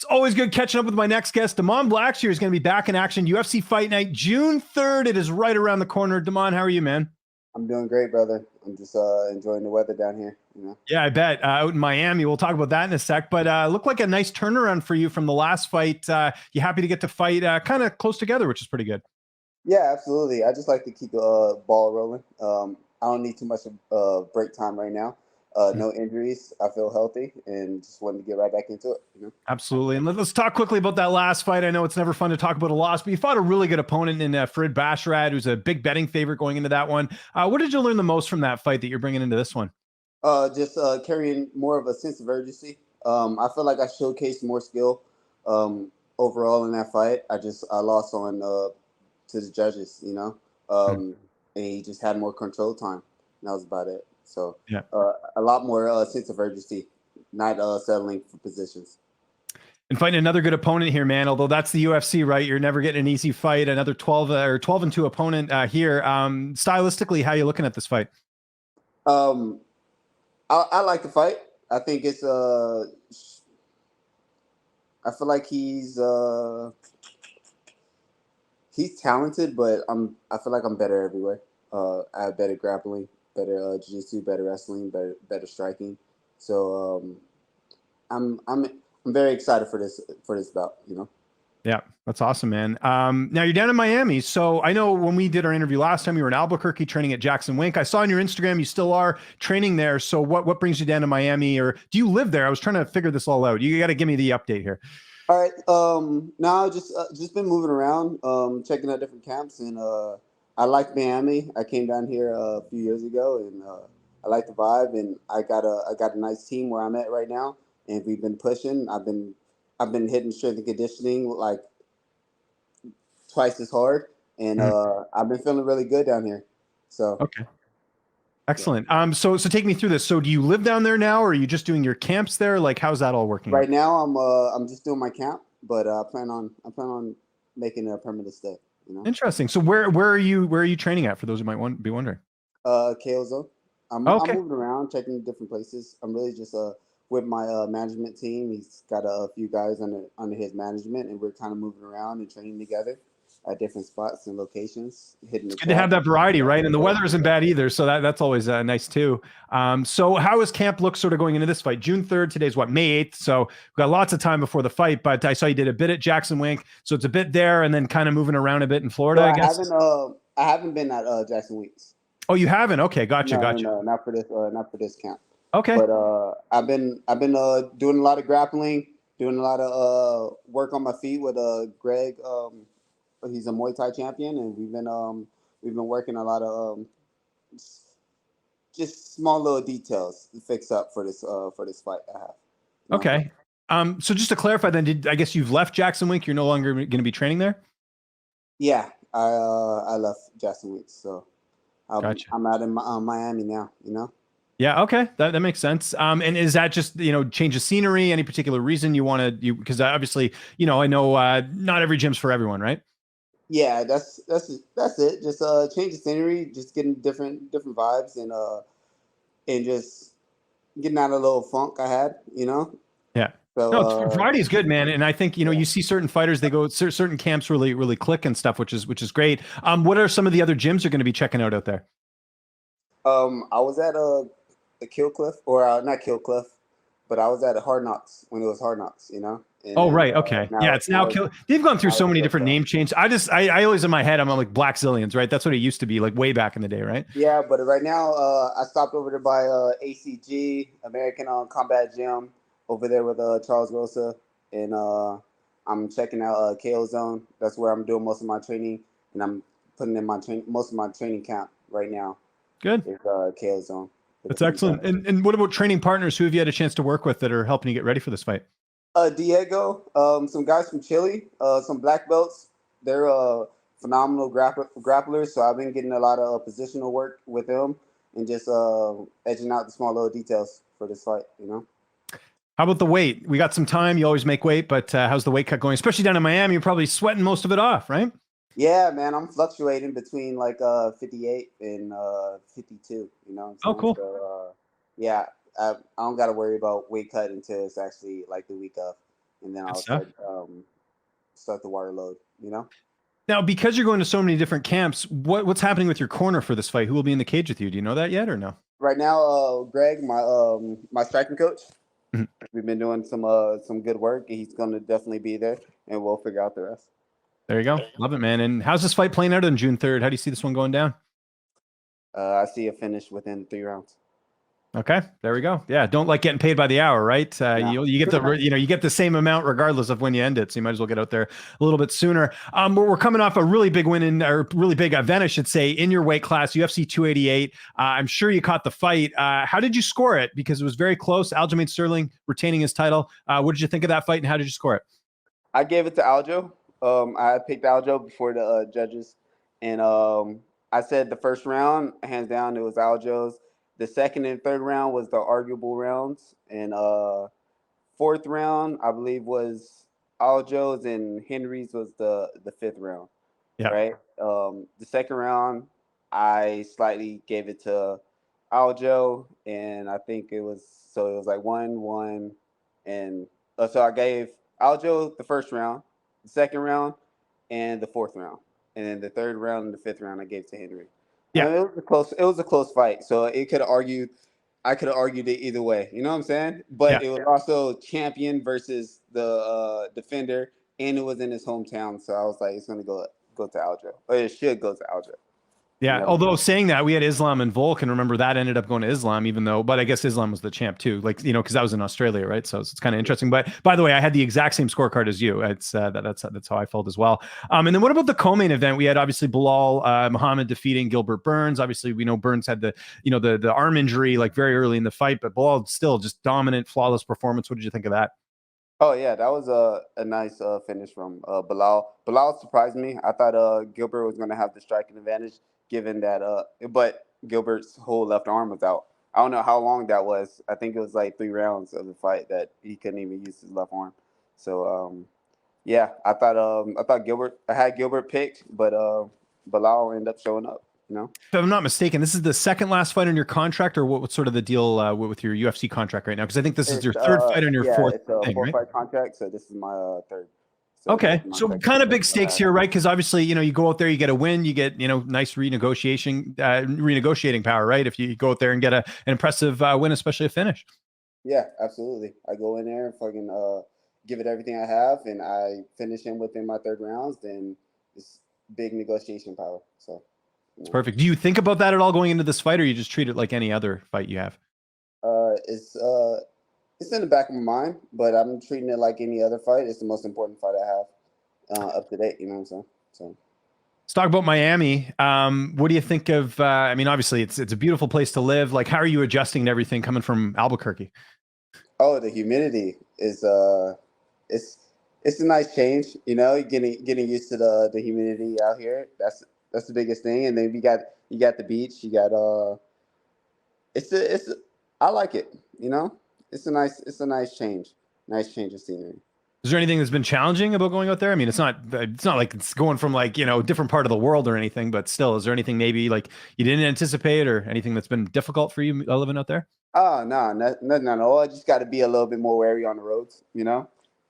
It's always good catching up with my next guest. Damon Blackshear is going to be back in action. UFC Fight Night, June 3rd. It is right around the corner. Damon, how are you, man? I'm doing great, brother. I'm just enjoying the weather down here. Yeah, I bet. Out in Miami. We'll talk about that in a sec. But looked like a nice turnaround for you from the last fight. You happy to get to fight kind of close together, which is pretty good. Yeah, absolutely. I just like to keep the ball rolling. I don't need too much break time right now. No injuries. I feel healthy and just wanted to get right back into it. Absolutely. And let's talk quickly about that last fight. I know it's never fun to talk about a loss, but you fought a really good opponent in Fred Basharad, who's a big betting favorite going into that one. What did you learn the most from that fight that you're bringing into this one? Just carrying more of a sense of urgency. I feel like I showcased more skill overall in that fight. I lost on to the judges, and he just had more control time. And that was about it. So Yeah. a lot more sense of urgency, not settling for positions. And fighting another good opponent here, man. Although that's the UFC, right? You're never getting an easy fight. Another 12-2 opponent here. Stylistically, how are you looking at this fight? I like the fight. I think it's I feel like he's talented, but I feel like I'm better everywhere. I have better grappling, better jiu-jitsu, better wrestling, better striking. So I'm very excited for this bout. Yeah, that's awesome, man. Now you're down in Miami. So I know when we did our interview last time, you were in Albuquerque training at Jackson Wink. I saw on your Instagram you still are training there. So what brings you down to Miami, or do you live there? I was trying to figure this all out. You got to give me the update here. All right. Now just been moving around, checking out different camps, and I like Miami. I came down here a few years ago, and I like the vibe, and I got a nice team where I'm at right now, and we've been pushing. I've been hitting strength and conditioning like twice as hard, and I've been feeling really good down here. So okay. Excellent. So take me through this. So do you live down there now, or are you just doing your camps there? Like, how's that all working? Right now, I'm just doing my camp, but I plan on making a permanent stay. Interesting. So where are you training at? For those who might be wondering. KO Zone. I'm Okay. moving around, checking different places. I'm really just with my management team. He's got a few guys under his management, and we're kind of moving around and training together at different spots and locations. It's good to have that variety, right? And the weather isn't bad either, so that's always nice too. So how is camp look sort of going into this fight? June 3rd, today's what, May 8th, so we've got lots of time before the fight, but I saw you did a bit at Jackson Wink, so it's a bit there and then kind of moving around a bit in Florida, So I guess. I haven't been at Jackson Wink's. Oh, you haven't? Okay, gotcha. No, not for this camp. Okay. But I've been doing a lot of grappling, doing a lot of work on my feet with Greg. He's a Muay Thai champion, and we've been working a lot of just small little details to fix up for this fight I have. Okay. So just to clarify, then, I guess you've left Jackson Wink? You're no longer going to be training there? Yeah, I left Jackson Wink, so Gotcha. I'm out in Miami now. Yeah. Okay. That makes sense. And is that just, change of scenery? Any particular reason you want to, because obviously, I know not every gym's for everyone, right? Yeah, that's it. Just change the scenery, just getting different vibes, and just getting out of a little funk I had. Yeah. So No, variety is good, man. And I think, you see certain fighters, they go certain camps really, really click and stuff, which is great. What are some of the other gyms you're going to be checking out there? I was at the Kill Cliff, or not Kill Cliff, but I was at Hard Knocks when it was Hard Knocks, And oh, right. Okay. Yeah, it's now Kill. They've gone through so many different name changes. I always in my head, I'm like Black Zillions, right? That's what it used to be, like way back in the day, right? Yeah, but right now, I stopped over there by ACG, American Combat Gym, over there with Charles Rosa, and I'm checking out KO Zone. That's where I'm doing most of my training, and I'm putting in most of my training camp right now. Good. It's KO Zone. That's excellent. And what about training partners? Who have you had a chance to work with that are helping you get ready for this fight? Diego, some guys from Chile, some black belts. They're phenomenal grapplers. So I've been getting a lot of positional work with them and just edging out the small little details for this fight. How about the weight? We got some time. You always make weight, but how's the weight cut going? Especially down in Miami, you're probably sweating most of it off, right? Yeah, man, I'm fluctuating between like 58 and 52. Oh, cool. So, yeah, I don't got to worry about weight cut until it's actually like the week of. and then Good I'll stuff. start the water load. You know. Now, because you're going to so many different camps, what's happening with your corner for this fight? Who will be in the cage with you? Do you know that yet or no? Right now, Greg, my striking coach, Mhm. we've been doing some good work. He's gonna definitely be there, and we'll figure out the rest. There you go. Love it, man. And how's this fight playing out on June 3rd? How do you see this one going down? I see a finish within 3 rounds. Okay, there we go. Yeah, don't like getting paid by the hour, right? No. You get the you get the same amount regardless of when you end it, so you might as well get out there a little bit sooner. We're coming off a really big win or really big event, I should say, in your weight class, UFC 288. I'm sure you caught the fight. How did you score it? Because it was very close. Aljamain Sterling retaining his title. What did you think of that fight, and how did you score it? I gave it to Aljo. I picked Aljo before the judges, and I said the first round, hands down, it was Aljo's. The second and third round was the arguable rounds, and fourth round, I believe, was Aljo's, and Henry's was the fifth round. Yeah. Right. The second round, I slightly gave it to Aljo, and I think it was like 1-1, and so I gave Aljo the first round, the second round, and the fourth round, and then the third round and the fifth round I gave to Henry. Yeah. It was a close. It was a close fight, so it could argue. I could have argued it either way. You know what I'm saying? But Yeah. it was also champion versus the defender, and it was in his hometown. So I was like, it's gonna go to Aljo, or it should go to Aljo. Yeah, You know? although saying that, we had Islam and Volk, and remember that ended up going to Islam, even though, but I guess Islam was the champ too, like, because that was in Australia, right? So it's kind of interesting. But by the way, I had the exact same scorecard as you. It's that's how I felt as well. And then what about the co-main event? We had obviously Bilal Muhammad defeating Gilbert Burns. Obviously, we know Burns had the arm injury like very early in the fight, but Bilal still just dominant, flawless performance. What did you think of that? Oh yeah, that was a nice finish from Bilal. Bilal surprised me. I thought Gilbert was gonna have the striking advantage, given that but Gilbert's whole left arm was out. I don't know how long that was. I think it was like 3 rounds of the fight that he couldn't even use his left arm. So yeah, I thought Gilbert. I had Gilbert picked, but Bilal ended up showing up. You know. If I'm not mistaken, this is the second last fight on your contract, or what's sort of the deal with your UFC contract right now? Because I think this is your third fight on your fourth it's a thing, right? four-fight contract, so this is my third. So this Okay, is my so second kind of fight big stakes here, right? Because obviously, you go out there, you get a win, you get, nice renegotiating power, right? If you go out there and get an impressive win, especially a finish. Yeah, absolutely. I go in there and fucking give it everything I have, and I finish him within my third rounds. Then it's big negotiation power. So It's perfect. Do you think about that at all going into this fight, or you just treat it like any other fight you have? It's in the back of my mind, but I'm treating it like any other fight. It's the most important fight I have up to date. You know what I'm saying? So. Let's talk about Miami. What do you think of? I mean, obviously, it's a beautiful place to live. Like, how are you adjusting to everything coming from Albuquerque? Oh, the humidity is it's a nice change. Getting used to the humidity out here. That's the biggest thing. And then you got the beach. You got it's I like it. It's a nice change. Nice change of scenery. Is there anything that's been challenging about going out there? I mean, it's not like it's going from like, different part of the world or anything, but still, is there anything maybe like you didn't anticipate or anything that's been difficult for you living out there? Oh no, nothing at all. I just got to be a little bit more wary on the roads.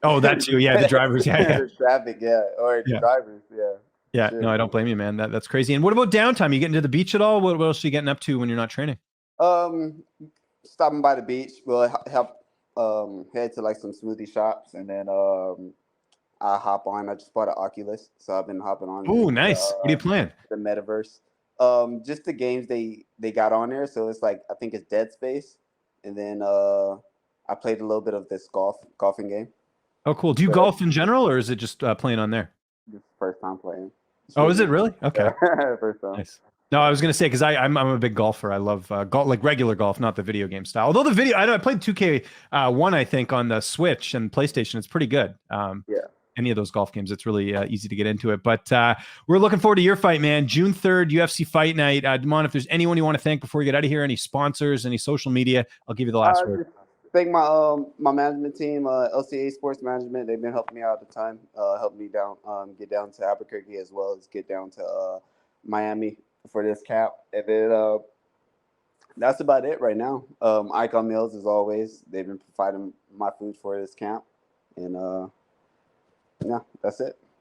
Oh, that too. Yeah, the drivers. Yeah, yeah, The traffic, yeah, or the yeah. drivers, yeah. Yeah, Sure. no, I don't blame you, man. That's crazy. And what about downtime? You getting to the beach at all? What else are you getting up to when you're not training? Um, Stopping by the beach will help. Head to like some smoothie shops, and then I hop on. I just bought an Oculus, so I've been hopping on Oh, nice. What are you playing? the metaverse. Just the games they got on there. So it's like I think it's Dead Space, and then I played a little bit of this golfing game. Oh, cool. Do you golf in general, or is it just playing on there? This is the first time playing. Oh, is it really? Okay. First time. Nice. No, I was gonna say because I'm a big golfer. I love golf, like regular golf, not the video game style. Although I played 2K one, I think, on the Switch and PlayStation. It's pretty good. Yeah. Any of those golf games, it's really easy to get into it. But we're looking forward to your fight, man. June 3rd, UFC Fight Night. Damon, if there's anyone you want to thank before we get out of here, any sponsors, any social media, I'll give you the last word. Thank my management team, LCA Sports Management. They've been helping me out a ton, helping me get down to Albuquerque as well as get down to Miami for this camp. And then that's about it right now. Icon Mills, as always, they've been providing my food for this camp. and yeah, that's it.